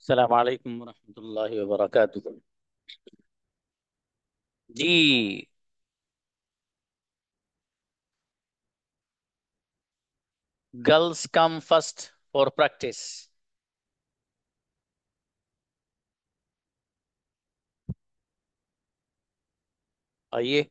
अस्सलाम वालेकुम रहमतुल्लाहि व बरकातुहू। जी। Girls come first for practice. आइए।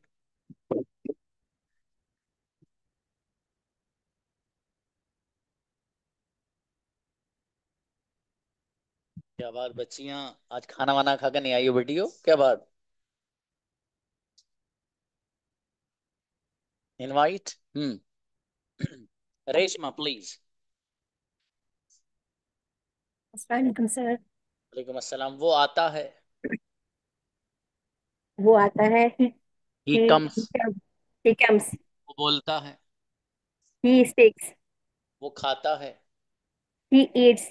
क्या बात बच्चियां, आज खाना वाना खाकर नहीं आई हो बेटी हो, क्या बात? इनवाइट। रेशमा प्लीज। वालेकुम सर। वालेकुम अस्सलाम। वो आता है। वो आता है। ही he कम्स। he comes। वो बोलता है। he speaks। वो खाता है। he eats।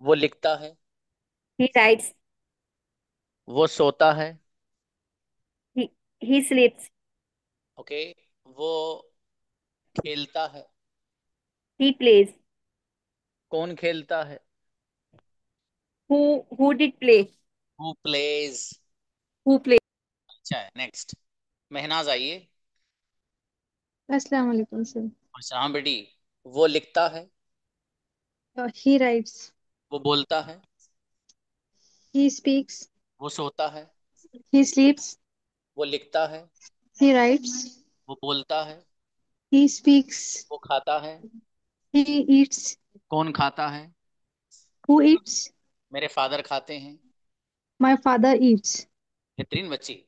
वो लिखता है। he writes। वो सोता है। he sleeps। ओके। वो खेलता है। he plays। कौन खेलता है? who did play। Who plays. who play। अच्छा है, नेक्स्ट। महनाज आइए। अस्सलाम वालेकुम सर। अच्छा हाँ बेटी। वो लिखता है। He rights. वो बोलता है। He speaks. वो सोता है। ही स्लीप्स। वो लिखता है। He rights. वो बोलता है। He speaks. वो खाता है। He eats. कौन खाता है? Who Yeats. मेरे फादर खाते हैं। My father Yeats. बेहतरीन बच्ची।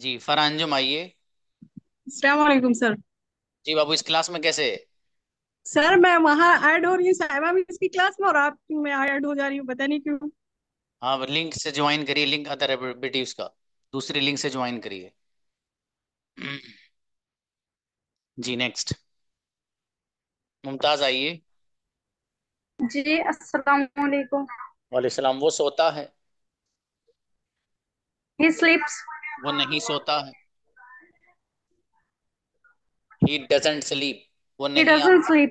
जी फरांजुम आइए। अस्सलाम वालेकुम सर। जी बाबू, इस क्लास में कैसे? सर मैं वहाँ ऐड हो रही हूँ साहिबा मिस की क्लास में और आप मैं ऐड हो जा रही हूँ, पता नहीं क्यों। हाँ, लिंक से ज्वाइन करिए, लिंक आता है बेटी उसका। दूसरी लिंक से ज्वाइन करिए। जी नेक्स्ट। मुमताज आइए। जी अस्सलाम वालेकुम। वालेकुम सलाम। वो सोता है। he sleeps। वो नहीं सोता है। He doesn't sleep. वो he नहीं doesn't आता। sleep।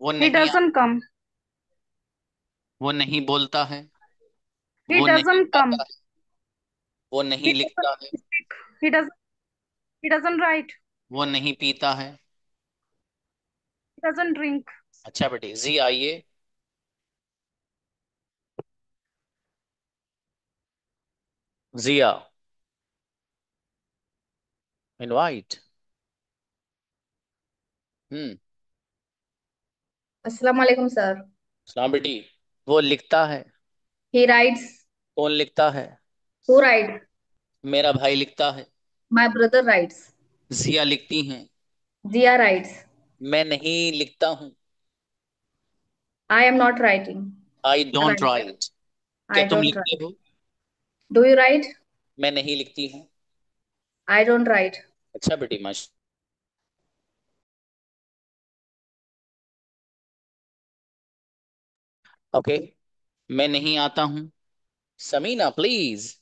वो he नहीं doesn't आता। come। वो नहीं बोलता है। he वो नहीं doesn't खाता come। है। वो he नहीं लिखता है। doesn't speak। he doesn't write। वो नहीं पीता है। he doesn't drink। अच्छा बेटी, जी आइए। जिया। इनवाइट। हम्म। अस्सलाम वालेकुम सर। सलाम बेटी। वो लिखता है। He writes. कौन लिखता है? Who right. मेरा भाई लिखता है। My brother rights. जिया लिखती हैं। जिया राइट्स। मैं नहीं लिखता हूँ। I am not writing. I don't right. Right. क्या आई तुम डोंट लिखते राइट। हो? Do you right. मैं नहीं लिखती हूँ। I don't right. अच्छा बेटी, माश। ओके। मैं नहीं आता हूँ। समीना प्लीज।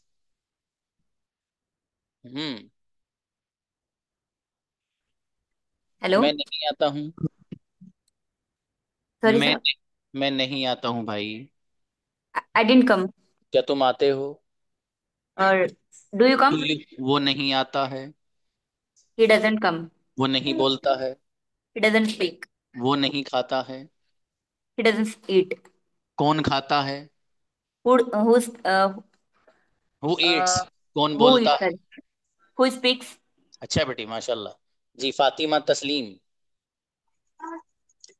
हम्म। हेलो। मैं नहीं आता हूँ। सॉरी मैं सर। मैं नहीं आता हूँ भाई। I didn't come. क्या तुम आते हो? और डू यू कम। वो नहीं आता है। He doesn't come. वो नहीं बोलता है। He doesn't speak. वो नहीं खाता है। He doesn't eat. कौन खाता है? Who who Yeats. कौन हु बोलता है? ईट्स। Who speaks. अच्छा बेटी, माशाल्लाह। जी फातिमा तस्लीम।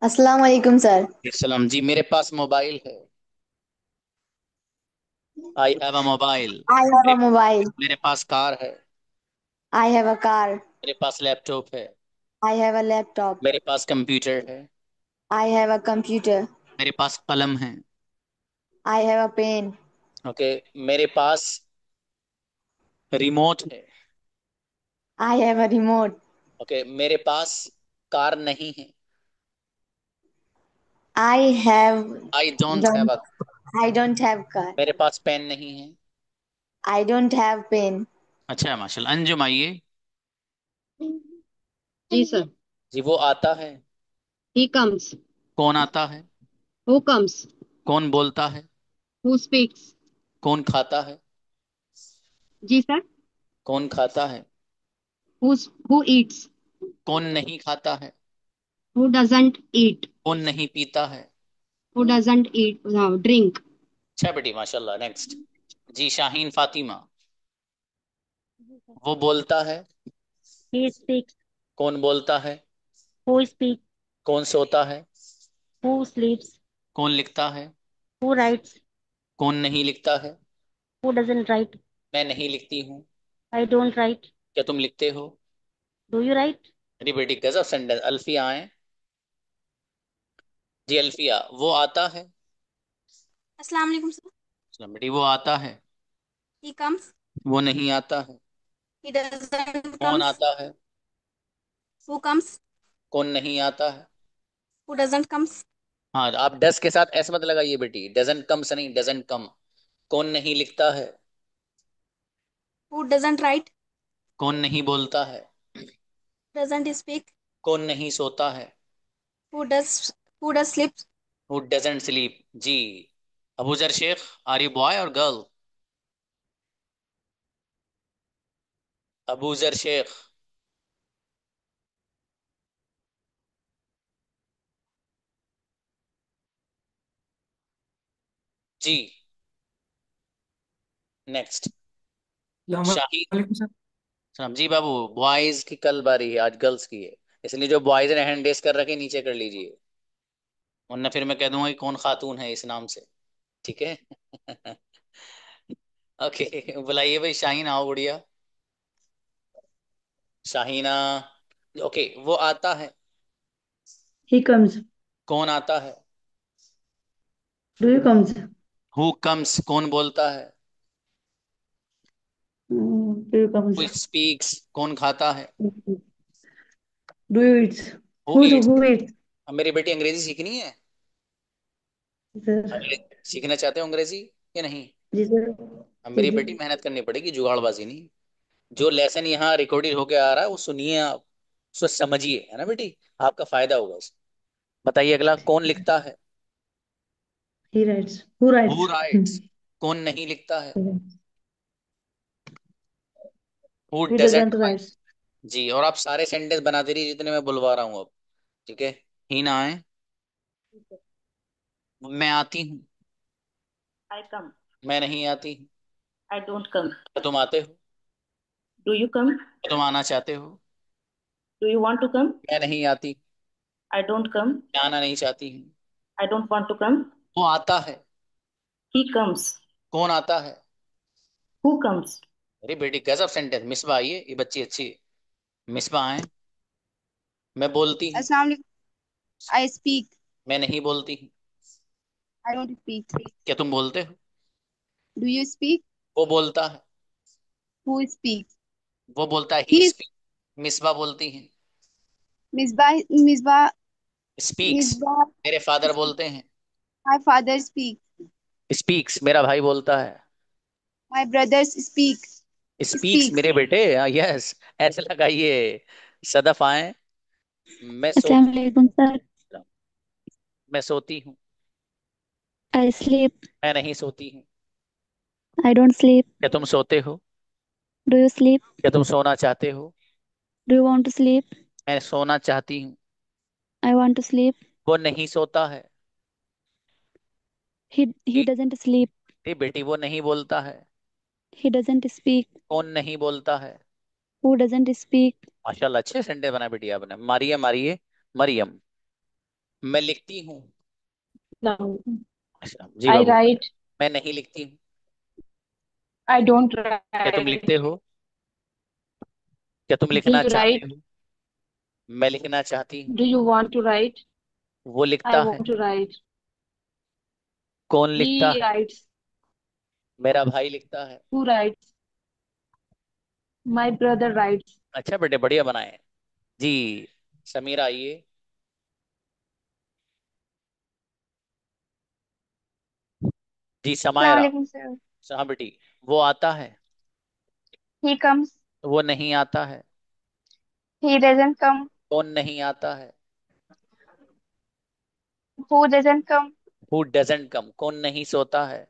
अस्सलाम वालेकुम सर। सलाम जी। मेरे पास मोबाइल है। I have a mobile. I have a मेरे मोबाइल। मेरे पास कार है। I have a car. मेरे पास लैपटॉप है। I have a laptop. मेरे पास कंप्यूटर है। I have a computer. मेरे पास कलम है। I have a pen. Okay. मेरे पास रिमोट है। I have a remote. Okay. मेरे पास कार नहीं है। I have I don't have don't a. I don't have car. मेरे पास पेन नहीं है। I don't have pen. अच्छा है, माशाल्लाह। अंजुम आइए। जी सर। जी वो आता है। He comes. कौन आता है? Who comes? कौन बोलता है? Who speaks? कौन खाता है? जी सर. कौन खाता है? Who eats? कौन नहीं खाता है? Who doesn't eat? कौन नहीं पीता है? Who doesn't eat? Drink. अच्छा बेटी, माशाल्लाह। नेक्स्ट। जी शाहीन फातिमा। वो बोलता है। He speaks. कौन बोलता है? Who speaks? कौन सोता है? Who sleeps? कौन लिखता है? Who writes? कौन नहीं लिखता है? Who doesn't write? मैं नहीं लिखती हूँ। I don't write. क्या तुम लिखते हो? Do you write? अरे बेटी गजब सेंटेंस। अल्फिया आए। जी अल्फिया। वो आता है। अस्सलाम वालेकुम सर। चलो बेटी, वो आता है। He comes. वो नहीं आता है। He doesn't कौन comes. आता है? Who comes? कौन नहीं आता है? Who doesn't comes? हाँ, आप डस के साथ ऐसे मत लगाइए बेटी, डजंट कम से नहीं, डजंट कम। कौन नहीं लिखता है? Who doesn't write? कौन नहीं बोलता है? Doesn't speak? कौन नहीं सोता है? Who does? Who does sleep? Who doesn't sleep. जी। Abuzar Shaikh, are you boy और गर्ल? अबूजर शेख। जी। नेक्स्ट। शाहीन। वालेकुम सर। सलाम जी बाबू। बॉयज की कल बारी है, आज गर्ल्स की है। इसलिए जो बॉयज ने हैंड रेस कर रखे नीचे कर लीजिए, वरना फिर मैं कह दूंगा कि कौन खातून है इस नाम से। ठीक है। ओके, बुलाइए भाई शाहीन, आओ गुड़िया। शाहीना। ओके, वो आता है। He comes. कौन आता है? Do you comes? Who comes. कौन बोलता है? Do you comes? Who speaks. कौन खाता है? Do you eat? Who Yeats. Who eats? अब मेरी बेटी अंग्रेजी सीखनी है। Sir. अंग्रेजी सीखना चाहते हो अंग्रेजी या नहीं? जी सर. अब जी मेरी जी. बेटी मेहनत करनी पड़ेगी, जुगाड़बाजी नहीं। जो लेसन यहाँ रिकॉर्डेड होके आ रहा है वो सुनिए आप, उसको समझिए, है ना बेटी? आपका फायदा होगा उससे। बताइए अगला, कौन लिखता है? He writes. Who who writes? Rights. कौन नहीं लिखता है? Who He doesn't doesn't right. write. जी, और आप सारे सेंटेंस बनाते रहिए जितने मैं बुलवा रहा हूँ अब। ठीक है। ही ना आए। मैं आती हूँ। I come. मैं नहीं आती हूँ। I don't come. क्या तुम आते हो? Do you come? क्या तुम आना चाहते हो? Do you want to come? मैं नहीं आती। I don't come. मैं आना नहीं चाहती हूँ। I don't want to come. वो आता है। He comes. कौन आता है? Who comes? अरे बेटी गजब सेंटेंस। मिसबा आइए, ये बच्ची अच्छी है। मिसबा आए। मैं बोलती हूँ। अस्सलाम वालेकुम। I speak. मैं नहीं बोलती हूँ। I don't speak. क्या तुम बोलते हो? Do you speak? वो बोलता है। Who speaks? वो बोलता है, ही He. स्पीक। मिसबा बोलती है। Misbah. Misbah. स्पीक्स। Misbah. मेरे फादर बोलते हैं। My father speaks. स्पीक्स, मेरा भाई बोलता है। My brothers speak. Speaks Speaks. मेरे बेटे, यस। ऐसे लगाइए। सदफ आए। मैं अस्सलाम सोती वालेकुम सर. हूँ। मैं सोती हूँ। I sleep. मैं नहीं सोती हूँ। I don't sleep. क्या तुम सोते हो? Do you sleep? क्या तुम सोना चाहते हो? Do you want to sleep? मैं सोना चाहती हूँ। I want to sleep. वो नहीं सोता है। He doesn't sleep. ए बेटी, वो नहीं बोलता है। He doesn't speak. कौन नहीं बोलता है? Who doesn't speak? माशाल्लाह, अच्छे संडे बना बेटी आपने। मारिए मारिए। मरियम। मैं लिखती हूँ। No. अच्छा जी I बाबू। write. मैं नहीं लिखती हूँ। I don't क्या तुम write. लिखते हो? क्या तुम Do लिखना you चाहते write? हो? मैं लिखना चाहती हूँ। Do you want to write? वो I लिखता है। want to write. कौन लिखता He है? writes. मेरा भाई लिखता है। Who writes? My brother writes. अच्छा बेटे, बढ़िया बनाए। जी। समीरा आइए। जी अस्सलाम समायरा। वालेकुम सर. हाँ बेटी। वो आता है। He comes. वो नहीं आता है। He doesn't come. कौन नहीं आता है? Who doesn't come? Who doesn't कम, कौन नहीं सोता है?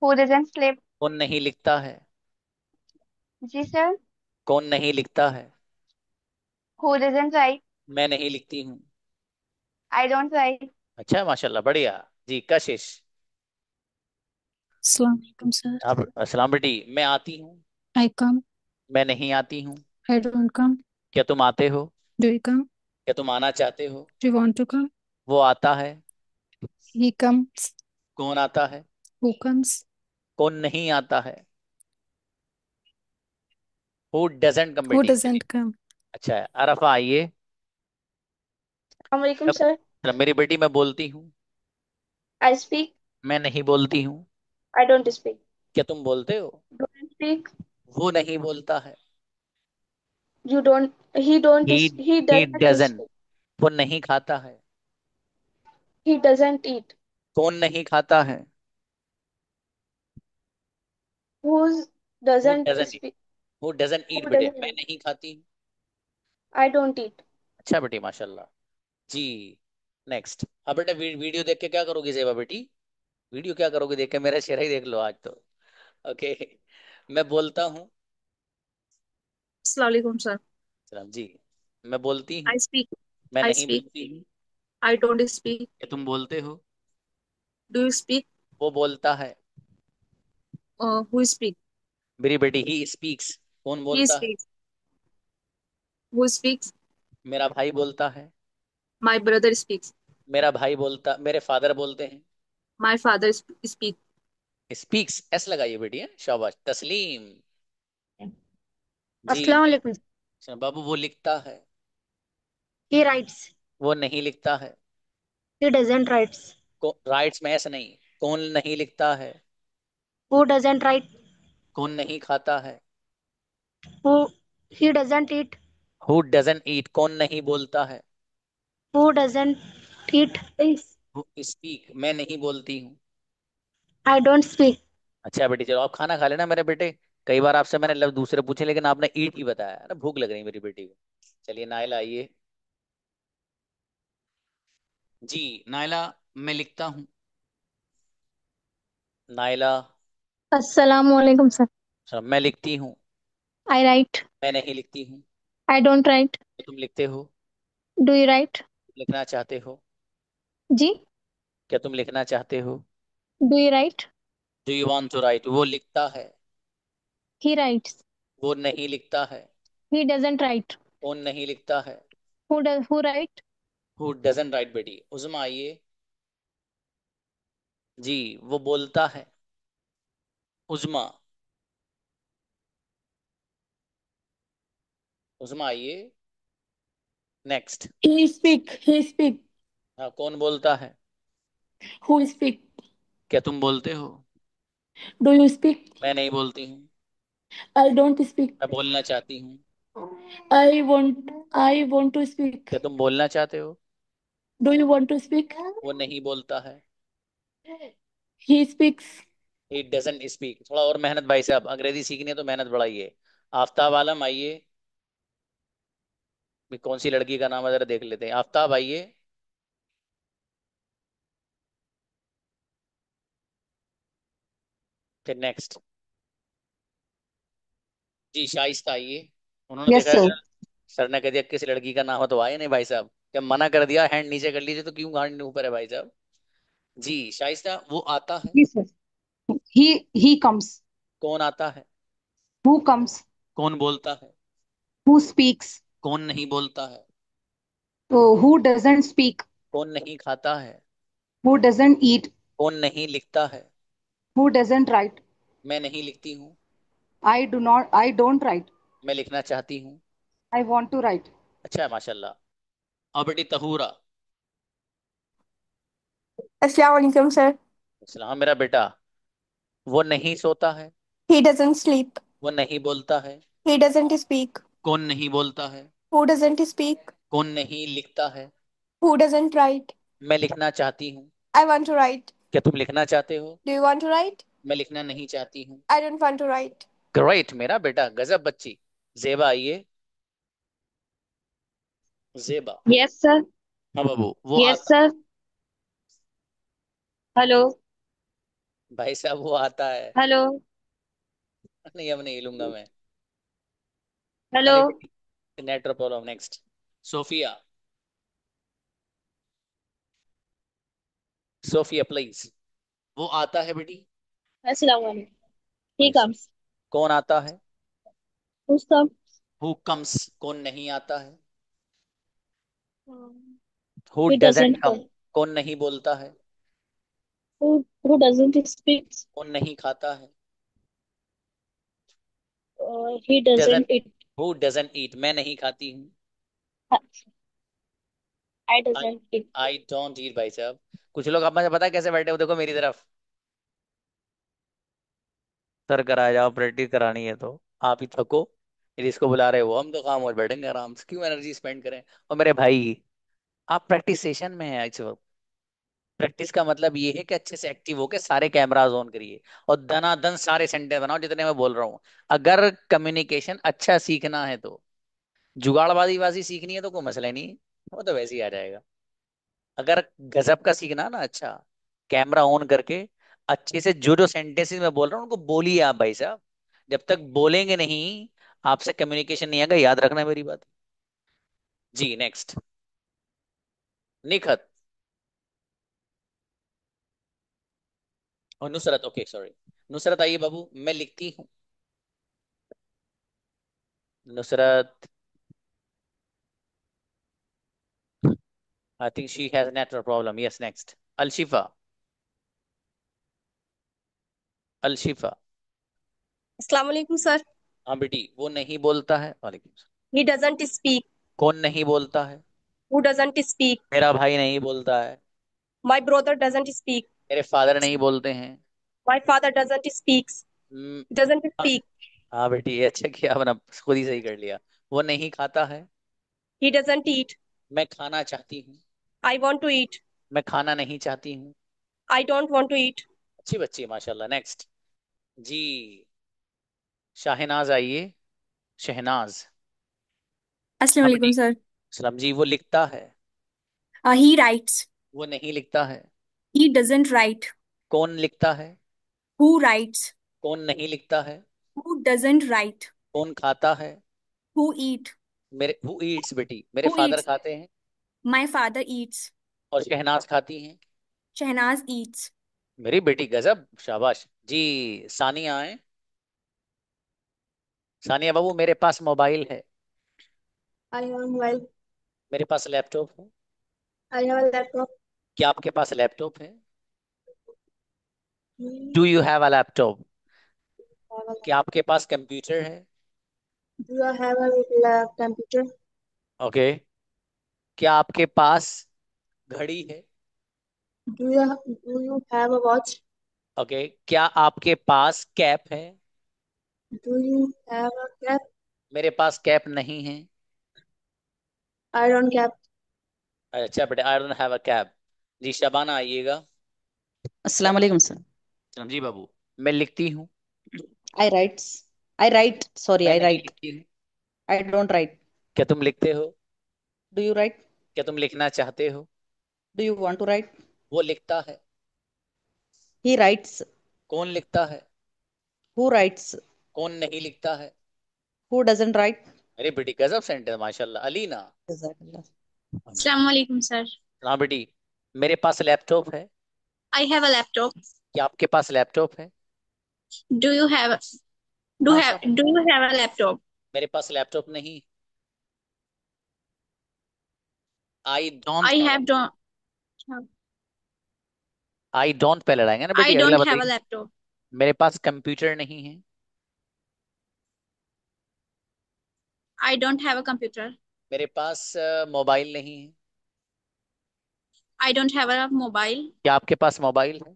Who doesn't sleep? कौन नहीं लिखता है? जी सर। कौन नहीं लिखता है? Who doesn't write? मैं नहीं लिखती हूँ। I don't write. अच्छा, माशाल्लाह, बढ़िया। जी, कशिश। अस्सलाम वालेकुम सर। आप अस्सलाम बेटी। मैं आती हूँ। आई कम। मैं नहीं आती हूँ। I don't come. क्या तुम आते हो? Do you come? क्या तुम आना चाहते हो? Do you want to come? वो आता है। He comes. कौन आता है? Who comes? कौन नहीं आता है? हु डजंट कम हु बेटी। Doesn't come? अच्छा है, अरफा आइए। Assalamualaikum अब sir. मेरी बेटी, मैं बोलती हूँ। I speak. मैं नहीं बोलती हूँ। I don't speak. क्या तुम बोलते हो? Don't speak. वो नहीं बोलता है। You don't. He don't. He He he doesn't dozen. speak. वो नहीं खाता है। He doesn't eat. कौन नहीं खाता है? Who who doesn't dozen speak? Who doesn't eat Who बेटे, doesn't मैं eat? नहीं खाती। I don't eat. अच्छा बेटी, माशाल्लाह। जी, नेक्स्ट। अब बेटा वीडियो देख के क्या करोगी जेबा बेटी? वीडियो क्या करोगे देख के? मेरा चेहरा ही देख लो आज तो। ओके। मैं बोलता हूँ। Assalamualaikum sir. सलाम जी। मैं बोलती हूँ। I speak. मैं I नहीं speak. बोलती हूँ। I don't speak. क्या तुम बोलते हो? Do you speak? वो बोलता है। Who speak? मेरी बेटी, ही स्पीक्स। कौन He बोलता है? speaks. Who speaks? मेरा भाई बोलता है। My brother speaks. मेरा भाई बोलता, मेरे फादर बोलते हैं। My father speak. Speaks, S लगाइए बेटी, है शाबाश। तस्लीम। जी। Assalamu alaikum. बाबू, वो लिखता है। He writes. वो नहीं लिखता है। He doesn't write. राइट्स में ऐसा नहीं। कौन नहीं लिखता है? Who doesn't write? कौन नहीं खाता है? Who? He doesn't eat. Who doesn't eat, कौन नहीं बोलता है? Who doesn't eat? Who speak, मैं नहीं बोलती हूँ। I don't speak. अच्छा बेटी, चलो आप खाना खा लेना मेरे बेटे। कई बार आपसे मैंने लफ्ज दूसरे पूछे, लेकिन आपने ईट ही बताया ना। भूख लग रही है मेरी बेटी को। चलिए नायला आइए। जी, नायला। मैं लिखता हूँ। नायला। Assalamu alaikum sir. अच्छा, मैं लिखती हूँ। I write. मैं नहीं लिखती हूँ। I don't write. तो तुम लिखते हो। Do you write? लिखना चाहते हो। जी? क्या तुम लिखना चाहते हो? Do you write? Do you want to write, वो लिखता है। He writes. वो नहीं लिखता है। He doesn't write. कौन नहीं लिखता है? Who does? Who write? Who doesn't right बेटी। उज़मा आइए। जी, वो बोलता है। उज़मा। उज़मा आइए। Next. He speak. He speak. हाँ, कौन बोलता है? Who speak? क्या तुम बोलते हो? Do you speak? मैं नहीं बोलती हूँ। I don't speak. मैं बोलना चाहती हूँ। I want. I want to speak. क्या तुम बोलना चाहते हो? Do you want to speak? वो नहीं बोलता है। He speaks. He doesn't speak. थोड़ा और मेहनत भाई साहब, अंग्रेजी सीखनी है तो मेहनत बढ़ाइए। आफ्ताब आलम आइए। भी कौन सी लड़की का नाम है, जरा देख लेते हैं। आफ्ताब आइए। फिर नेक्स्ट। जी, शाइस्ता आइए। उन्होंने यस देखा सर। सर ने कह दिया किसी लड़की का नाम हो तो आए नहीं भाई साहब। जब मना कर दिया हैंड नीचे कर लीजिए, तो क्यों हैंड ऊपर है भाई साहब? जी, शाइस्ता, वो आता है। जी सर। ही कम्स। कौन आता है? Who comes. कौन बोलता है? Who speaks. कौन नहीं बोलता है? तो हु डजंट स्पीक। कौन नहीं खाता है? Who doesn't eat. कौन नहीं लिखता है? Who doesn't write. मैं नहीं लिखती हूँ। I don't write. मैं लिखना चाहती हूँ। I want to write. अच्छा है, माशाल्लाह। अब बेटी तहूरा। Assalamu alaikum sir. सलाम मेरा बेटा। वो नहीं सोता है। He doesn't sleep. वो नहीं बोलता है। He doesn't speak. कौन नहीं बोलता है? Who doesn't speak? कौन नहीं लिखता है? Who doesn't write? मैं लिखना चाहती हूँ। I want to write. क्या तुम लिखना चाहते हो? Do you want to write? मैं लिखना नहीं चाहती हूँ। I don't want to write. Great मेरा बेटा, गजब बच्ची। जेबा आइए। जेबा। Yes sir. हाँ बाबू, वो Yes आता sir. हेलो। भाई साहब वो आता है। हेलो। नहीं अब नहीं लूंगा मैं। हेलो। अरे network problem. Next. Sofia. Sofia please. वो आता है बेटी। अस्सलाम वालेकुम। ही वालेकुम। कम्स। कौन आता है? Who's come? Who comes. कौन नहीं आता है? Who He doesn't doesn't come. come. कौन नहीं बोलता है? Who doesn't speak? कौन नहीं खाता है? He doesn't. doesn't eat. Who doesn't eat. मैं नहीं खाती हूँ। I I doesn't eat. I don't eat भाई साहब। कुछ लोग अब मुझे पता है कैसे बैठे हो, देखो मेरी तरफ। सर कराया जाओ, प्रैक्टिस करानी है तो आप ही थको, फिर इसको बुला रहे हो। हम तो खामोश बैठेंगे आराम से, क्यों एनर्जी स्पेंड करें। और मेरे भाई, आप प्रैक्टिस सेशन में हैं इस वक्त। प्रैक्टिस का मतलब ये है कि अच्छे से एक्टिव होके सारे कैमरास ऑन करिए और दनादन सारे सेंटेंस बनाओ जितने मैं बोल रहा हूँ। अगर कम्युनिकेशन अच्छा सीखना है तो, जुगाड़बाजी बाजी सीखनी है तो कोई मसला ही नहीं है, वो तो वैसे ही आ जाएगा। अगर गजब का सीखना है ना, अच्छा कैमरा ऑन करके अच्छे से जो जो सेंटेंसेस मैं बोल रहा हूँ उनको बोलिए आप भाई साहब। जब तक बोलेंगे नहीं, आपसे कम्युनिकेशन नहीं आएगा, याद रखना मेरी बात। जी नेक्स्ट। निखत और नुसरत। Okay sorry. नुसरत आइए बाबू, मैं लिखती हूँ। Nusrat. I think she has network problem. Yes next. Alshifa. Alshifa. अस्सलाम वालेकुम सर। हाँ बेटी, वो नहीं बोलता है। वालेकुम सलाम। He doesn't speak. कौन नहीं बोलता है? Who doesn't speak? मेरा भाई नहीं बोलता है। My brother doesn't speak. मेरे फादर नहीं बोलते हैं। My father doesn't speak. Hmm, Doesn't हाँ। speak. हाँ बेटी, ये अच्छा किया, अपना खुद ही सही कर लिया। वो नहीं खाता है। He doesn't eat. मैं खाना चाहती हूँ। I want to eat. मैं खाना नहीं चाहती हूँ। I don't want to eat. अच्छी बच्ची है माशाल्लाह। नेक्स्ट। जी। शाहनाज आइए। शहनाज। अस्सलाम हाँ वालेकुम बेटी। सर। सलाम जी। वो लिखता है। He rights. वो नहीं लिखता है। He doesn't right. कौन लिखता है? Who writes. कौन नहीं लिखता है? Who doesn't right. कौन खाता है? Who eat. मेरे हु ईट्स बेटी, मेरे हु फादर ईट्स। खाते हैं। My father Yeats. और शहनाज खाती हैं। शहनाज ईट्स। मेरी बेटी गजब, शाबाश जी। सानिया है। सानिया बाबू, मेरे पास मोबाइल है। I have a mobile. मेरे पास लैपटॉप है। I have a laptop. क्या आपके पास लैपटॉप है? Hmm. Do you have a laptop? I have a क्या आपके पास कंप्यूटर है? Do you have a computer? Okay. क्या आपके पास घड़ी है? Do you have a watch? Okay. क्या आपके पास कैप है? Do you have a cap? मेरे पास कैप नहीं है। I don't cap. अच्छा बेटे, I don't have a cap. जी शबाना आइएगा। अस्सलाम वालेकुम सर। चलो जी बाबू। मैं लिखती हूँ। I writes. I write, sorry मैं आई नहीं राइट। लिखती हूँ। I don't write. क्या तुम लिखते हो? Do you write? क्या तुम लिखना चाहते हो? Do you want to write? वो लिखता है। He writes. कौन लिखता है? Who writes? कौन नहीं लिखता है? Who doesn't write? अरे बेटी गजब सेंटेंस माशाल्लाह। अलीना। जज़ाकल्लाह। अस्सलाम वालेकुम सर। हाँ बेटी। मेरे पास लैपटॉप है। I have a laptop. क्या आपके पास लैपटॉप है? Do you have do माशाल्लाह। you have a laptop? मेरे पास लैपटॉप नहीं। I don't I have. have don't I don't पहले लगाएंगे ना I बेटी, अगला don't have a बताइए। laptop. मेरे पास कंप्यूटर नहीं है। I don't have a computer. मेरे पास मोबाइल नहीं है। I don't have a mobile. क्या आपके पास मोबाइल है?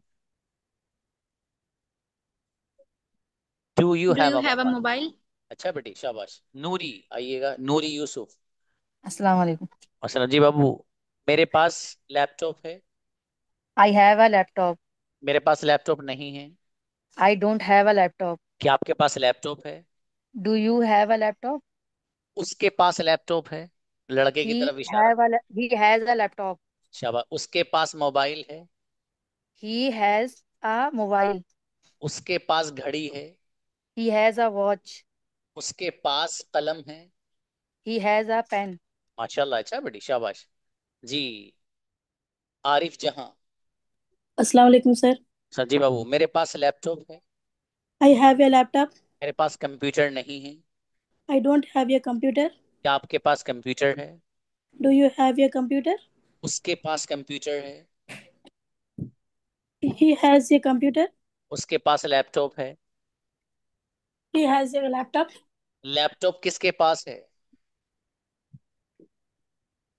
Do you Do have you a have a mobile? mobile? अच्छा बेटी शाबाश। नूरी आइएगा। नूरी यूसुफ। अस्सलाम वालेकुम। असलम जी बाबू। मेरे पास लैपटॉप है। I have a laptop. मेरे पास लैपटॉप नहीं है। I don't have a laptop. क्या आपके पास लैपटॉप है? Do you have a laptop? उसके पास लैपटॉप है। लड़के की ही तरफ इशारा। Have a he has a laptop. शाबाश। उसके पास मोबाइल है। He has a mobile. उसके पास घड़ी है। He has a watch. उसके पास कलम है। He has a pen. माशाल्लाह, अच्छा बेटी, शाबाश जी। आरिफ जहां। अस्सलाम वालेकुम सर। सर जी बाबू, मेरे पास लैपटॉप है। I have a laptop. मेरे पास कंप्यूटर नहीं है। I don't have a computer. क्या आपके पास कंप्यूटर है? Do you have a computer? उसके पास कंप्यूटर है। He has a computer. उसके पास लैपटॉप है। He has a laptop. Laptop किसके पास है?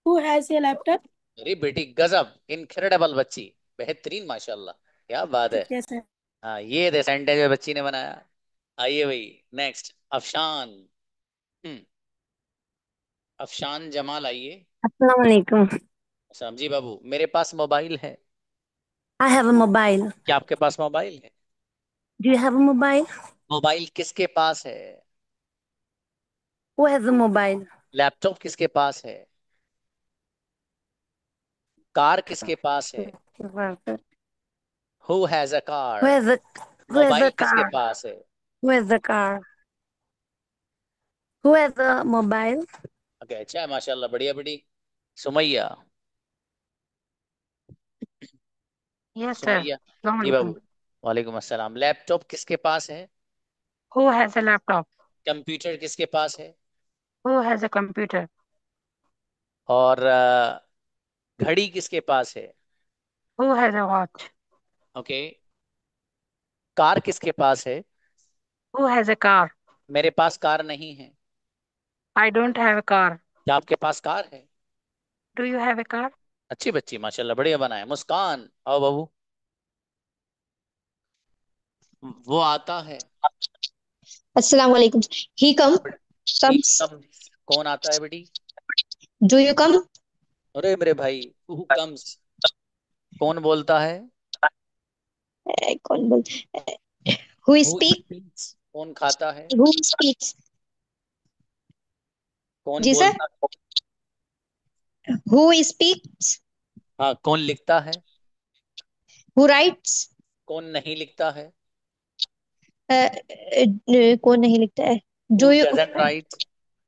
Who has a laptop? अरे बेटी गजब, इनक्रेडिबल बच्ची, बेहतरीन, माशाल्लाह, क्या बात है। Yes, sir. हाँ, ये दे सेंटेंस में बच्ची ने बनाया। आइए भाई, नेक्स्ट अफशान। हम्म अफशान जमाल, आइए। अस्सलाम वालेकुम। समझी बाबू, मेरे पास मोबाइल है। I have a mobile. क्या आपके पास मोबाइल है? Do you have a mobile? Mobile किसके पास है? Who has a mobile? Laptop किसके पास है? कार किसके पास है? Who has a Who car? has a who has mobile a किसके car? पास है? Who has a car? Who has a mobile? Okay, अच्छा है, माशाल्लाह, बढ़िया बेटी। Sumaiya. Yes, sir. Sumaiya Assalamu जी बाबू। alaikum. वालेकुम अस्सलाम। लैपटॉप किसके पास है? Who has a laptop? Computer किसके पास है? Who has a computer? और घड़ी किसके पास है? Who has a watch? Okay. Car किसके पास है? Who has a car? मेरे पास कार नहीं है। I don't have a car. क्या आपके पास कार है? Do you have a car? अच्छी बच्ची, माशाल्लाह, बढ़िया बनाए। मुस्कान, आओ बाबू। वो आता है। Assalamu alaikum. He come he comes. कम, कौन आता है बेटी? Do you come? अरे मेरे भाई, हु कम्स, कौन बोलता है? कौन बोल Who हु speak? स्पीक्स, कौन खाता है? Who speaks? कौन जी सर. बोलता है? Who speaks? हाँ, कौन लिखता है? Who writes? कौन नहीं लिखता है? कौन नहीं लिखता है? Who Do you? Doesn't right?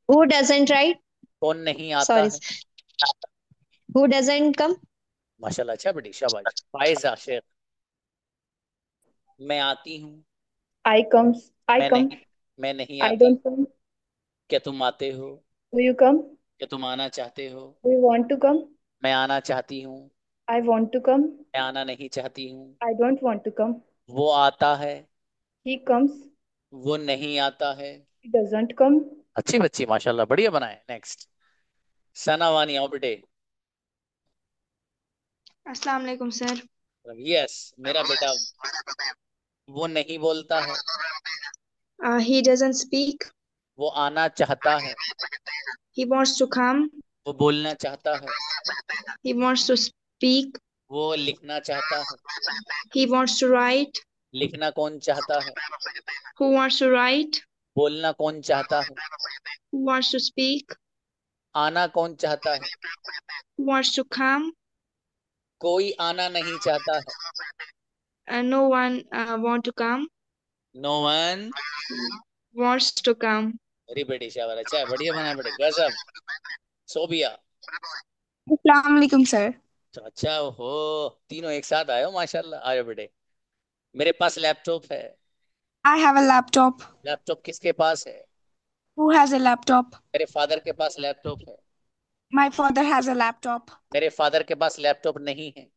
Who doesn't write? कौन नहीं आता Sorry. है? Who doesn't come? माशाल्लाह, अच्छा बेटी, शाबाश। फायजा शेख। मैं आती हूँ। I comes. I मैं come. नहीं, मैं नहीं I आती। don't come. क्या तुम आते हो? Do you come? क्या तुम आना चाहते हो? Do you want to come? मैं आना चाहती हूँ। I want to come. मैं आना नहीं चाहती हूँ। I don't want to come. वो आता है। He comes. वो नहीं आता है। He doesn't come. अच्छी बच्ची, माशाल्लाह, बढ़िया बनाए। नेक्स्ट सना वानी, आओ बेटे। अस्सलाम वालेकुम सर। यस, मेरा बेटा। वो नहीं बोलता है। He doesn't speak. वो आना चाहता है। He wants to come. वो बोलना चाहता है। He wants to speak. वो लिखना चाहता है। He wants to write. लिखना कौन चाहता है? Who wants to write? बोलना कौन चाहता है? Who wants to speak? आना कौन चाहता है? Who wants to come? कोई आना नहीं चाहता है। No one want to come. No one Wants to come. Very बेटी, शाबाश, अच्छा है, बढ़िया बनाया बेटे, गजब। सोबिया। अस्सलाम वालेकुम सर। अच्छा हो, तीनों एक साथ आए हो, माशाल्लाह। आ जाओ बेटे। मेरे पास लैपटॉप है। I have a laptop. Laptop किसके पास है? Who has a laptop? मेरे फादर के पास लैपटॉप है। My father has a laptop. मेरे फादर के पास लैपटॉप नहीं है।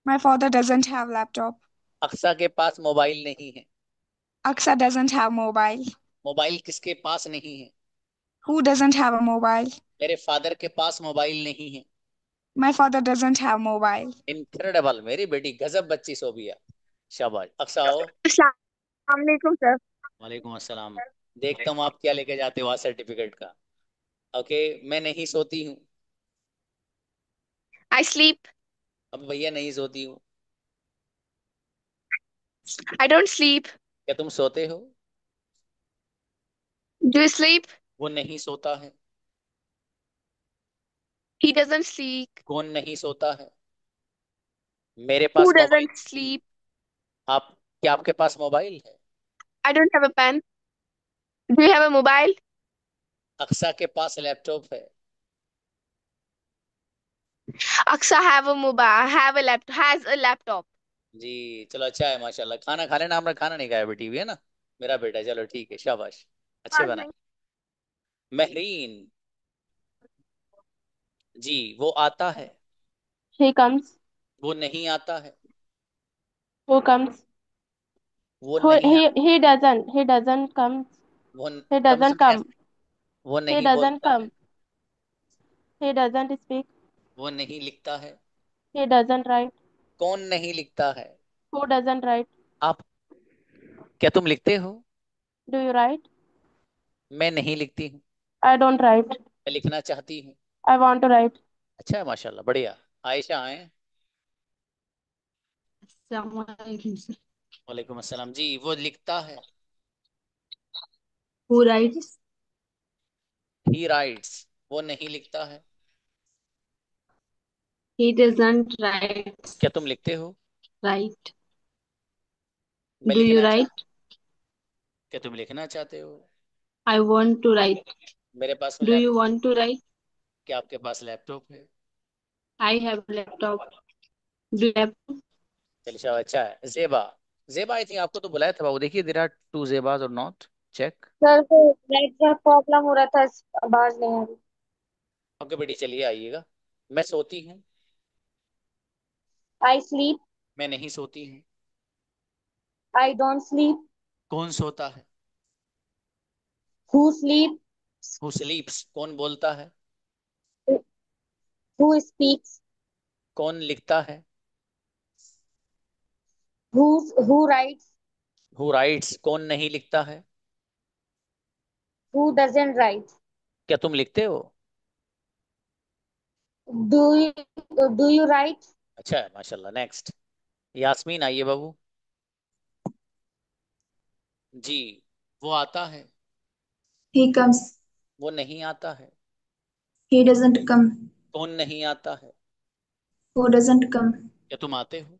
My father doesn't have laptop. Aqsa के पास मोबाइल नहीं है। Aksa doesn't have mobile. Mobile किसके पास नहीं है? Who doesn't have a mobile? मेरे फादर के पास मोबाइल नहीं है। My father doesn't have mobile. Incredible, मेरी बेटी, गजब बच्ची सोबिया, शाबाश। अक्सा आओ। अस्सलाम वालेकुम सर। वालेकुम अस्सलाम। देखता हूँ आप क्या लेके जाते हो आज सर्टिफिकेट का। ओके, मैं नहीं सोती हूँ। I sleep. अब भैया, नहीं सोती हूँ। I don't sleep. क्या तुम सोते हो? Do you sleep? वो नहीं सोता है। He doesn't sleep. कौन नहीं सोता है? मेरे Who pass mobile. doesn't sleep? आप, क्या आपके पास मोबाइल है? I don't have a pen. Do you have a mobile? Aksa के पास लैपटॉप है। Aksa have a mobile, have a laptop, has a laptop. जी, चलो अच्छा है माशाल्लाह। खाना खा लेना, हमने खाना नहीं खाया बेटी भी है ना, मेरा बेटा। चलो ठीक है, शाबाश, अच्छे हाँ बना। नहीं। महरीन, जी वो आता है। He comes. वो नहीं आता है। Who comes? वो Who नहीं आता। he doesn't. He doesn't come. वो He कम्स doesn't में come. वो He नहीं doesn't बोलता है। come. He doesn't speak. वो नहीं लिखता है। He doesn't write. कौन नहीं लिखता है? Who doesn't write? आप, क्या तुम लिखते हो? Do you write? मैं नहीं लिखती हूँ। I don't write. मैं लिखना चाहती हूँ। I want to write. अच्छा है माशाल्लाह, बढ़िया। आयशा आए। Assalamualaikum, sir. वालेकुम अस्सलाम। जी वो लिखता है। Who writes? He rights. वो नहीं लिखता है। He doesn't write. क्या तुम लिखते हो? Right. मैं Do you लिखना चाह write? क्या तुम लिखना चाहते हो? I want to write. मेरे पास में Do you laptop. want to write? क्या आपके पास लैपटॉप है? I have a laptop. Do you have? चलिए शाबाश, अच्छा है। जेबा, जेबा आई थिंक आपको तो बुलाया था बाबू। देखिए देयर आर टू जेबास और नॉट, चेक। सर को नेट का प्रॉब्लम हो रहा था, आवाज नहीं आ रही। ओके बेटी, चलिए आइएगा। मैं सोती हूँ। I sleep. मैं नहीं सोती हूँ। I don't sleep. कौन सोता है? Who sleep. हु स्लीप्स, कौन बोलता है? Who speaks. कौन लिखता है? Who who rights. Who writes, कौन नहीं लिखता है? Who doesn't right. क्या तुम लिखते हो? Do you right. अच्छा है माशाल्लाह। नेक्स्ट, यास्मीन आइए बाबू। जी वो आता है। He comes. वो नहीं आता है। He doesn't come. कौन नहीं आता है? Who doesn't come? क्या तुम आते हो?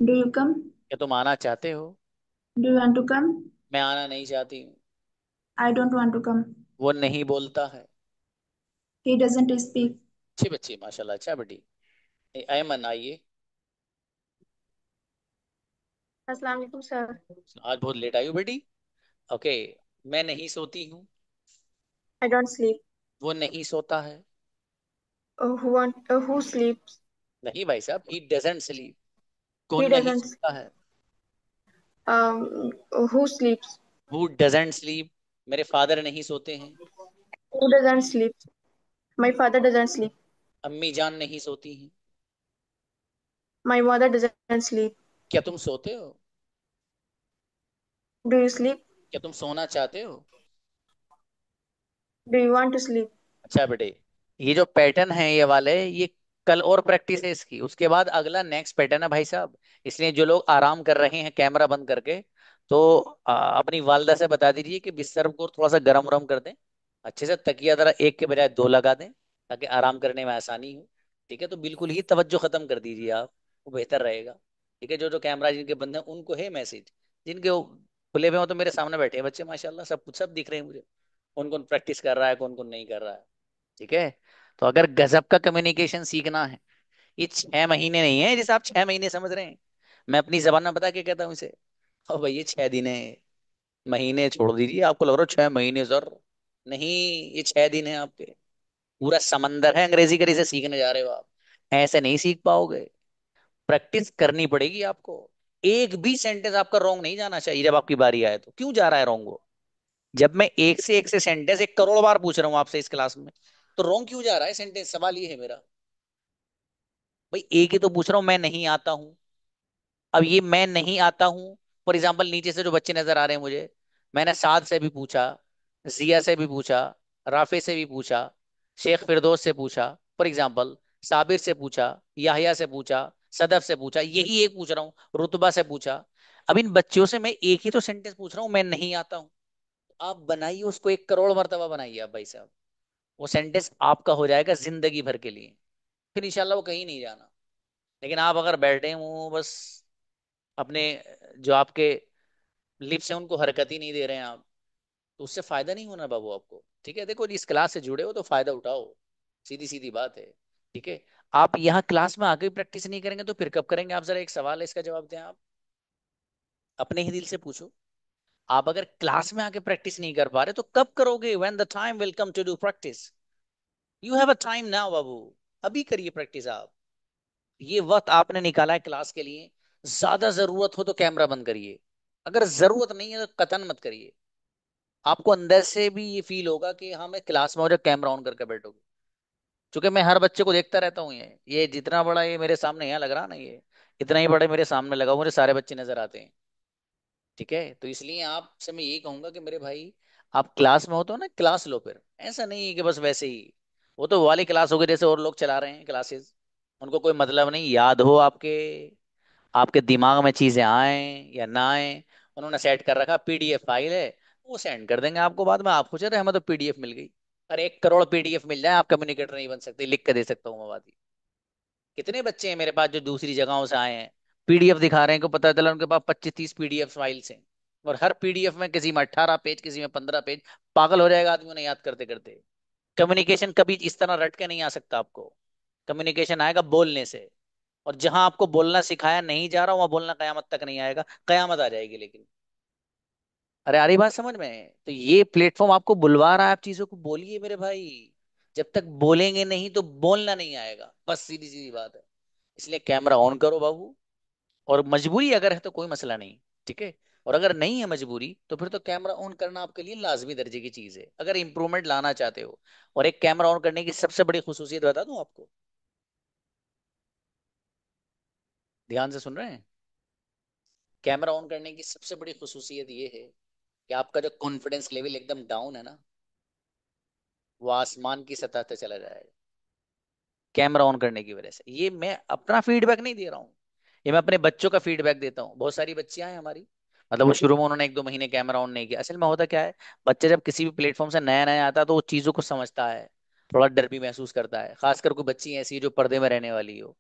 Do you come? क्या तुम आना चाहते हो? Do you want to come? मैं आना नहीं चाहती हूँ। I don't want to come. वो नहीं बोलता है। He doesn't speak. अच्छी बच्ची माशाल्लाह, अच्छा बेटी। अयमन आइए। अस्सलाम वालेकुम सर। आज बहुत लेट आई हो बेटी। ओके, मैं नहीं सोती हूँ। I don't sleep. वो नहीं सोता है। Who sleeps? नहीं भाई साहब, ही डजंट स्लीप। He कौन नहीं doesn't. सोता है? Um, who sleeps? Who doesn't sleep. मेरे फादर नहीं सोते हैं। Who doesn't sleep? My father doesn't sleep. अम्मी जान नहीं सोती हैं। My mother doesn't sleep. क्या तुम सोते हो? Do you sleep? क्या तुम सोना चाहते हो? Do you want to sleep? अच्छा बेटे, ये जो पैटर्न है ये वाले, ये कल और प्रैक्टिस है इसकी, उसके बाद अगला नेक्स्ट पैटर्न है भाई साहब। इसलिए जो लोग आराम कर रहे हैं कैमरा बंद करके, तो अपनी वालदा से बता दीजिए कि बिस्तर को थोड़ा सा गरम गरम कर दें अच्छे से। तकिया जरा एक के बजाय दो लगा दें ताकि आराम करने में आसानी हो। ठीक है, तो बिल्कुल ही तवज्जो खत्म कर दीजिए आप, वो बेहतर रहेगा। ठीक है, जो जो कैमरा जिनके बंद हैं उनको है मैसेज, जिनके वो खुले हुए हो तो मेरे सामने बैठे हैं बच्चे माशाल्लाह, सब कुछ सब दिख रहे हैं मुझे, कौन कौन प्रैक्टिस कर रहा है कौन कौन नहीं कर रहा है। ठीक है, तो अगर गजब का कम्युनिकेशन सीखना है, ये 6 महीने नहीं है जैसे आप 6 महीने समझ रहे हैं। मैं अपनी जबान में बता के कहता हूँ इसे, और भाई ये 6 दिन है। महीने छोड़ दीजिए, आपको लग रहा है 6 महीने सर, नहीं, ये 6 दिन है आपके। पूरा समंदर है अंग्रेजी करे से सीखने जा रहे हो आप, ऐसे नहीं सीख पाओगे। प्रैक्टिस करनी पड़ेगी आपको। एक भी सेंटेंस आपका रॉन्ग नहीं जाना चाहिए जब आपकी बारी आए। तो क्यों जा रहा है रॉन्ग वो? जब मैं एक से सेंटेंस 1 करोड़ बार पूछ रहा हूँ आपसे इस क्लास में, तो रॉन्ग क्यों जा रहा है सेंटेंस? सवाल ये है मेरा। भाई एक ही तो पूछ रहा हूँ, मैं नहीं आता हूँ। अब ये मैं नहीं आता हूँ, फॉर एग्जाम्पल नीचे से जो बच्चे नजर आ रहे हैं मुझे, मैंने साद से भी पूछा, जिया से भी पूछा, राफे से भी पूछा, शेख फिरदौस से पूछा, फॉर एग्जाम्पल साबिर से पूछा, याहिया से पूछा, सदफ से पूछा, यही एक पूछ रहा हूँ, रुतबा से पूछा। अब इन बच्चों से मैं एक ही तो सेंटेंस पूछ रहा हूँ, मैं नहीं आता हूँ। आप बनाइए उसको 1 करोड़ मर्तबा बनाइए आप भाई साहब, वो सेंटेंस आपका हो जाएगा जिंदगी भर के लिए। फिर इंशाल्लाह वो कहीं नहीं जाना। लेकिन आप अगर बैठे हो बस अपने, जो आपके लिप्स हैं उनको हरकत ही नहीं दे रहे हैं आप, तो उससे फायदा नहीं होना बाबू आपको। ठीक है, देखो इस क्लास से जुड़े हो तो फायदा उठाओ, सीधी सीधी बात है। ठीक है, आप यहाँ क्लास में आके प्रैक्टिस नहीं करेंगे तो फिर कब करेंगे? आप जरा एक सवाल है, इसका जवाब दें आप, अपने ही दिल से पूछो। आप अगर क्लास में आके प्रैक्टिस नहीं कर पा रहे तो कब करोगे? When the time will come to do practice, you have a time now बाबू, अभी करिए प्रैक्टिस आप। ये वक्त आपने निकाला है क्लास के लिए, ज्यादा जरूरत हो तो कैमरा बंद करिए, अगर जरूरत नहीं है तो कतन मत करिए। आपको अंदर से भी ये फील होगा कि हाँ मैं क्लास में, और कैमरा ऑन करके बैठोगे। क्योंकि मैं हर बच्चे को देखता रहता हूँ, ये जितना बड़ा ये मेरे सामने यहाँ लग रहा ना, ये इतना ही बड़े मेरे सामने लगा हुआ, मुझे सारे बच्चे नजर आते हैं। ठीक है, तो इसलिए आपसे मैं यही कहूंगा कि मेरे भाई, आप क्लास में हो तो ना क्लास लो, फिर ऐसा नहीं है कि बस वैसे ही, वो तो वाली क्लास हो गई जैसे और लोग चला रहे हैं क्लासेस, उनको कोई मतलब नहीं, याद हो आपके, आपके दिमाग में चीजें आए या ना आए, उन्होंने सेट कर रखा पीडीएफ फाइल है, वो सेंड कर देंगे आपको बाद में, आप पूछ रहे हमें तो पीडीएफ मिल गई। अरे 1 करोड़ पीडीएफ मिल जाए, आप कम्युनिकेटर नहीं बन सकते, लिख के दे सकता हूँ मैं बात। कितने बच्चे हैं मेरे पास जो दूसरी जगहों से आए हैं, पीडीएफ दिखा रहे हैं, को पता चला उनके पास 25-30 पीडीएफ फाइल्स हैं, और हर पीडीएफ में किसी में 18 पेज, किसी में 15 पेज। पागल हो जाएगा आदमी उन्हें याद करते करते। कम्युनिकेशन कभी इस तरह रट के नहीं आ सकता आपको, कम्युनिकेशन आएगा बोलने से, और जहां आपको बोलना सिखाया नहीं जा रहा वहां बोलना कयामत तक नहीं आएगा, कयामत आ जाएगी लेकिन। अरे आ रही बात समझ में? तो ये प्लेटफॉर्म आपको बुलवा रहा है, आप चीजों को बोलिए मेरे भाई। जब तक बोलेंगे नहीं तो बोलना नहीं आएगा, बस सीधी सीधी बात है। इसलिए कैमरा ऑन करो बाबू, और मजबूरी अगर है तो कोई मसला नहीं। ठीक है, और अगर नहीं है मजबूरी तो फिर तो कैमरा ऑन करना आपके लिए लाजमी दर्जे की चीज है, अगर इंप्रूवमेंट लाना चाहते हो। और एक कैमरा ऑन करने की सबसे बड़ी खुसूसियत बता दूं आपको, ध्यान से सुन रहे हैं? कैमरा ऑन करने की सबसे बड़ी खुसूसियत ये है कि आपका जो कॉन्फिडेंस लेवल एकदम डाउन है ना, वो आसमान की सतह तक चला जाएगा कैमरा ऑन करने की वजह से। ये मैं अपना फीडबैक नहीं दे रहा हूँ, ये मैं अपने बच्चों का फीडबैक देता हूँ। बहुत सारी बच्चियां हैं हमारी, मतलब वो शुरू में उन्होंने 1-2 महीने कैमरा ऑन नहीं किया। असल में होता क्या है, बच्चा जब किसी भी प्लेटफॉर्म से नया नया आता है तो वो चीजों को समझता है, थोड़ा डर भी महसूस करता है, खासकर कोई बच्ची ऐसी है जो पर्दे में रहने वाली हो।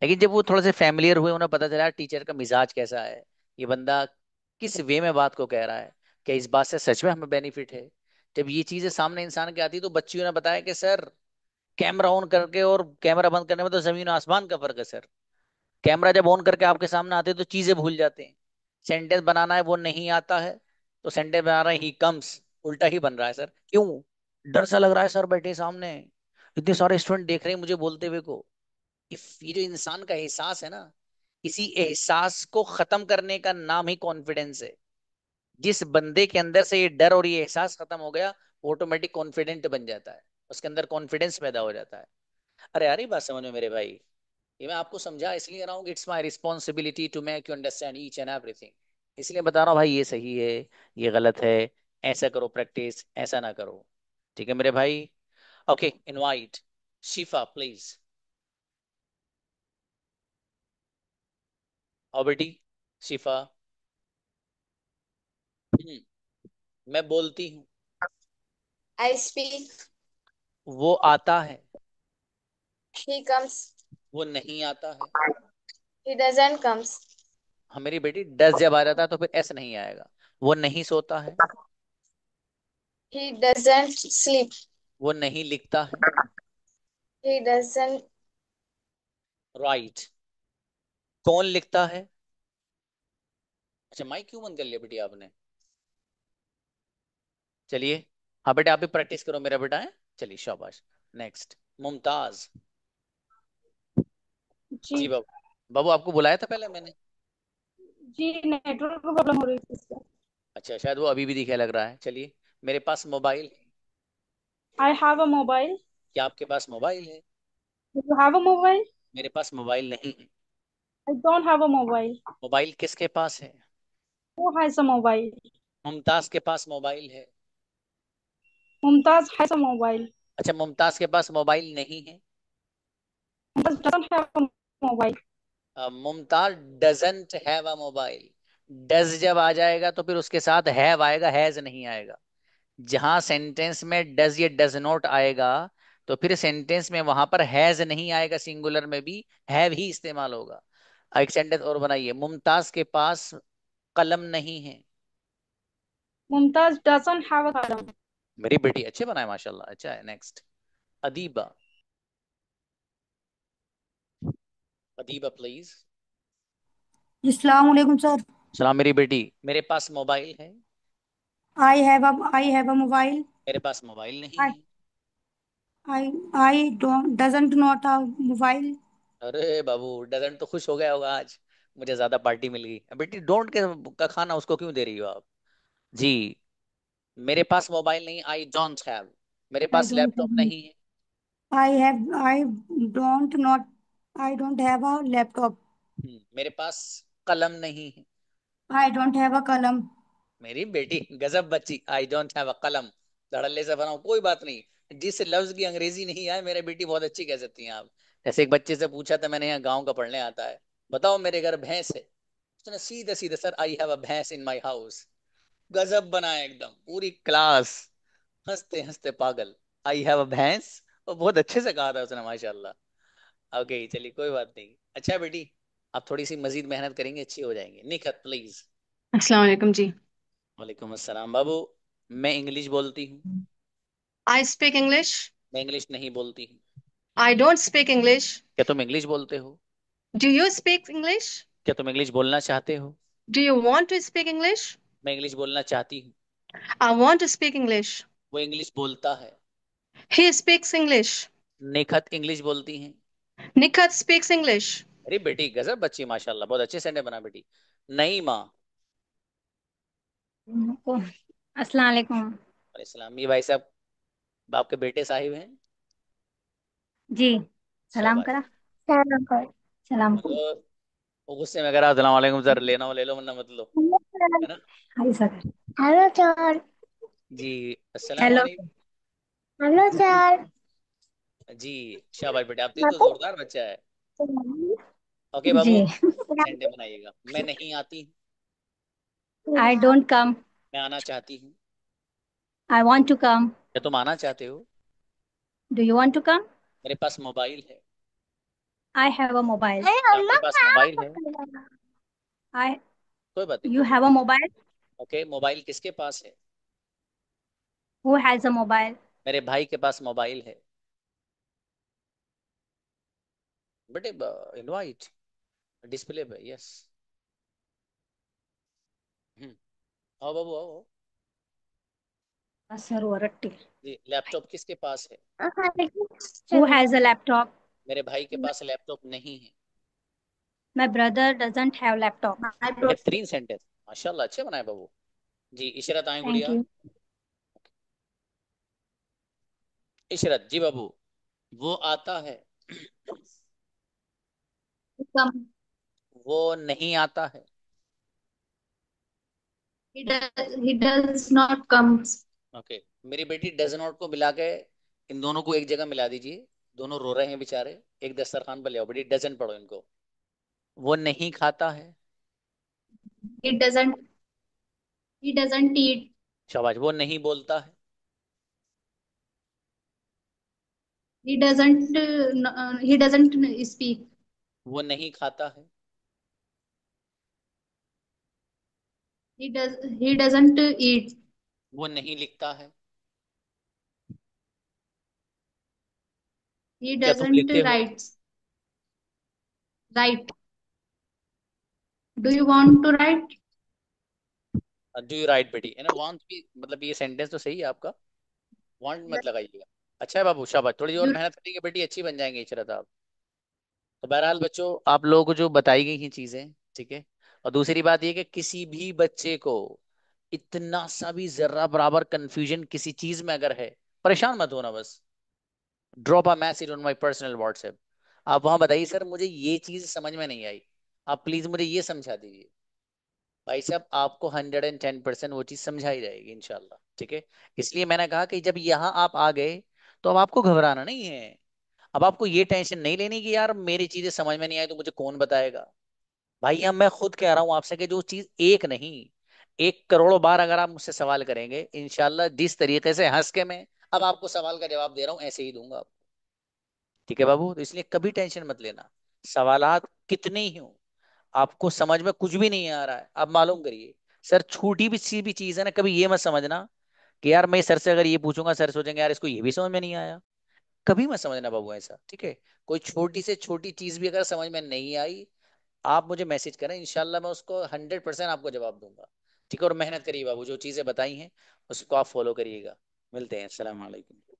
लेकिन जब वो थोड़े से फैमिलियर हुए, उन्हें पता चला टीचर का मिजाज कैसा है, ये बंदा किस वे में बात को कह रहा है, क्या इस बात से सच में हमें बेनिफिट है। जब ये चीजें सामने इंसान की आती तो बच्चियों ने बताया कि सर, कैमरा ऑन करके और कैमरा बंद करने में तो जमीन आसमान का फर्क है सर। कैमरा जब ऑन करके आपके सामने आते हैं तो चीजें भूल जाते हैं, सेंटेंस बनाना है वो नहीं आता है, तो सेंटेंस बना रहा है ही कम्स, उल्टा ही बन रहा है सर। क्यों? डर सा लग रहा है सर, बैठे सामने इतने सारे स्टूडेंट देख रहे हैं मुझे बोलते हुए को। ये जो इंसान का एहसास है ना, इसी एहसास को खत्म करने का नाम ही कॉन्फिडेंस है। जिस बंदे के अंदर से ये डर और ये एहसास खत्म हो गया, ऑटोमेटिक कॉन्फिडेंट बन जाता है, उसके अंदर कॉन्फिडेंस पैदा हो जाता है। अरे यार ये बात समझ में मेरे भाई, ये मैं आपको समझा इसलिए रहा हूँ कि it's my responsibility to make you understand each and everything. इसलिए बता रहा हूँ भाई, ये सही है, ये गलत है, ऐसा करो प्रैक्टिस, ऐसा ना करो। ठीक है मेरे भाई? Okay, invite Shifa please. और बेटी शिफा। मैं बोलती हूँ, I speak. वो आता है, He comes. वो नहीं आता है। He doesn't comes. हाँ मेरी बेटी, डस जब आ जाता है तो फिर ऐसा नहीं आएगा। वो नहीं सोता है, He doesn't sleep. वो नहीं लिखता है। He doesn't. राइट। कौन लिखता है? अच्छा माइक क्यों बंद कर लिया बेटी आपने? चलिए, हाँ बेटा आप भी प्रैक्टिस करो मेरा बेटा है। चलिए शाबाश। नेक्स्ट मुमताज। जी जी बाबू, बाबू आपको बुलाया था पहले मैंने? जी, नेटवर्क प्रॉब्लम हो रही थी इससे। अच्छा, शायद वो अभी भी दिखे लग रहा है। चलिए, मेरे पास मोबाइल है। I have a mobile. क्या आपके पास मोबाइल है? You have a mobile. मेरे पास मोबाइल नहीं है। I don't have a mobile. Mobile किसके पास है? Who has a mobile? Mumtaz के पास मोबाइल है। Mumtaz has a mobile. अच्छा, मुमताज के पास मोबाइल नहीं है। Mumtaz doesn't have a mobile. Mumtaz doesn't have a mobile. Does जब आ जाएगा तो फिर उसके साथ हैव आएगा, हैज नहीं आएगा। जहां सेंटेंस में डज या डज नॉट आएगा, तो फिर सेंटेंस में वहां पर हैज नहीं आएगा, सिंगुलर में भी हैव ही इस्तेमाल होगा। एक सेंटेंस और बनाइए, मुमताज के पास कलम नहीं है। Mumtaz doesn't have a column. मेरी बेटी अच्छे बनाए माशाल्लाह, अच्छा है। नेक्स्ट, अदीबा। अदीबा प्लीज। अस्सलाम वालेकुम सर। सलाम मेरी बेटी, मेरे पास मोबाइल है। I have a mobile. मेरे पास मोबाइल नहीं I है। I don't doesn't not have mobile. अरे बाबू, डजन तो खुश हो गया होगा आज, मुझे ज्यादा पार्टी मिल गई। बेटी डोंट के का खाना उसको क्यों दे रही हो आप? जी, मेरे पास मोबाइल नहीं, आई डोंट हैव। मेरे I pass don't laptop have. नहीं है। I don't not. I don't have a laptop. मेरे पास कलम नहीं है। I don't have a column. मेरी बेटी गजब बच्ची, आई डोंट हैव अ कलम। धड़ल्ले से बनाओ, कोई बात नहीं, जिस लफ्ज की अंग्रेजी नहीं आए मेरे बेटी बहुत अच्छी कह सकती हैं आप। जैसे एक बच्चे से पूछा था मैंने, यहाँ गाँव का पढ़ने आता है, बताओ मेरे घर भैंस है। उसने सीधे सीधे, सर आई हैव अ भैंस इन माई हाउस। गजब बनाया एकदम, पूरी क्लास हंसते हंसते पागल। आई हैव अ भैंस, और बहुत अच्छे से कहा था उसने माशाल्लाह। ओके चलिए कोई बात नहीं। अच्छा बेटी, आप थोड़ी सी मजीद मेहनत करेंगे अच्छी हो जाएंगे। निखत प्लीज। अस्सलाम वालेकुम जी। वालेकुम अस्सलाम बाबू। मैं इंग्लिश बोलती हूँ। I speak English. मैं इंग्लिश नहीं बोलती हूँ। I don't speak English. क्या तुम इंग्लिश बोलते हो? Do you speak English? क्या तुम इंग्लिश बोलना चाहते हो? Do you want to speak English? मैं इंग्लिश बोलना चाहती हूँ। I want to speak English. वो इंग्लिश बोलता है। He speaks English. Nikhat English बोलती हैं। Nikhat speaks English. अरे बेटी गजब बच्ची माशाल्लाह, बहुत अच्छे सेंटेंस बना बेटी। नई माँ। अस्सलाम वालेकुम। इस्लाम, ये भाई साहब बाप के बेटे साहिब हैं। जी, सलाम शाबाश। करा। सलाम कर। सलाम कर। तो वो गुस्से में कह रहा अस्सलाम वालेकुम सर, लेना हो ले लो वरना मत लो, है ना? Hi sir. Hello sir. जी अस्सलाम हेलो। वालेकुम। Hello sir. जी शाबाश बेटे, आप तो जोरदार बच्चा है। ओके बाबू, जी। सेंटे बनाइएगा। मैं नहीं आती हूँ। I don't come. मैं आना चाहती हूँ। I want to come. क्या तुम आना चाहते हो? Do you want to come? मेरे पास मोबाइल है। I have a mobile. क्या आपके पास मोबाइल है? आई कोई बात नहीं, you have a mobile. Okay mobile किसके पास है? Who has a mobile? मेरे भाई के पास मोबाइल है। बेटे इनवाइट डिस्प्ले पे, यस। आओ बाबू आओ। सर वो रट्टी। जी, लैपटॉप किसके पास है? Who has a laptop? मेरे भाई के पास लैपटॉप नहीं है। My brother doesn't have laptop. बेहतरीन सेंटेंस माशाल्लाह, अच्छे बनाए बाबू। जी इशरत आए थैंक गुड़िया। यू। इशरत जी बाबू, वो आता है। Come. वो नहीं आता है। He does not come. Okay मेरी बेटी डज नॉट को मिला के इन दोनों को एक जगह मिला दीजिए। दोनों रो रहे हैं बेचारे, एक दस्तरखान पर ले आओ। बेटी डजन पढ़ो इनको। वो नहीं खाता है। He doesn't. He doesn't eat. शाबाश। वो नहीं बोलता है। He doesn't. He doesn't speak. वो नहीं खाता है। He doesn't eat. वो नहीं लिखता है। He क्या तुम doesn't लिखते हो? write. Write. Do you want to write? Do you right बेटी, है ना? वांट भी मतलब ये सेंटेंस तो सही है आपका, वांट मत लगाइएगा। अच्छा है बाबू, शाबाश। थोड़ी और You. मेहनत करेंगे बेटी, अच्छी बन जाएंगे इशरत आप। तो बहरहाल बच्चों, आप लोगों को जो बताई गई हैं चीजें, ठीक है। और दूसरी बात ये कि किसी भी बच्चे को इतना सा भी जर्रा बराबर कंफ्यूजन किसी चीज में अगर है, परेशान मत होना, बस drop a message on my personal WhatsApp. आप वहां बताइए सर मुझे ये चीज समझ में नहीं आई, आप प्लीज मुझे ये समझा दीजिए। भाई साहब आपको 110% वो चीज समझाई जाएगी इंशाल्लाह, ठीक है। इसलिए मैंने कहा कि जब यहाँ आप आ गए तो अब आपको घबराना नहीं है। अब आपको ये टेंशन नहीं लेनी कि यार मेरी चीजें समझ में नहीं आई तो मुझे कौन बताएगा। भाई अब मैं खुद कह रहा हूँ आपसे कि जो चीज एक नहीं, 1 करोड़ बार अगर आप मुझसे सवाल करेंगे, इंशाल्लाह जिस तरीके से हंस के मैं अब आपको सवाल का जवाब दे रहा हूँ ऐसे ही दूंगा आपको। ठीक है बाबू, तो इसलिए कभी टेंशन मत लेना। सवालात कितने ही हो, आपको समझ में कुछ भी नहीं आ रहा है, आप मालूम करिए। सर छोटी भी सी भी चीज है ना, कभी ये मत समझना कि यार मैं सर से अगर ये पूछूंगा सर सोचेंगे यार इसको ये भी समझ में नहीं आया। कभी मत समझना बाबू ऐसा, ठीक है। कोई छोटी से छोटी चीज भी अगर समझ में नहीं आई, आप मुझे मैसेज करें, इंशाल्लाह मैं उसको 100% आपको जवाब दूंगा। ठीक है, और मेहनत करिए बाबू, जो चीजें बताई हैं उसको आप फॉलो करिएगा। मिलते हैं, अस्सलाम वालेकुम।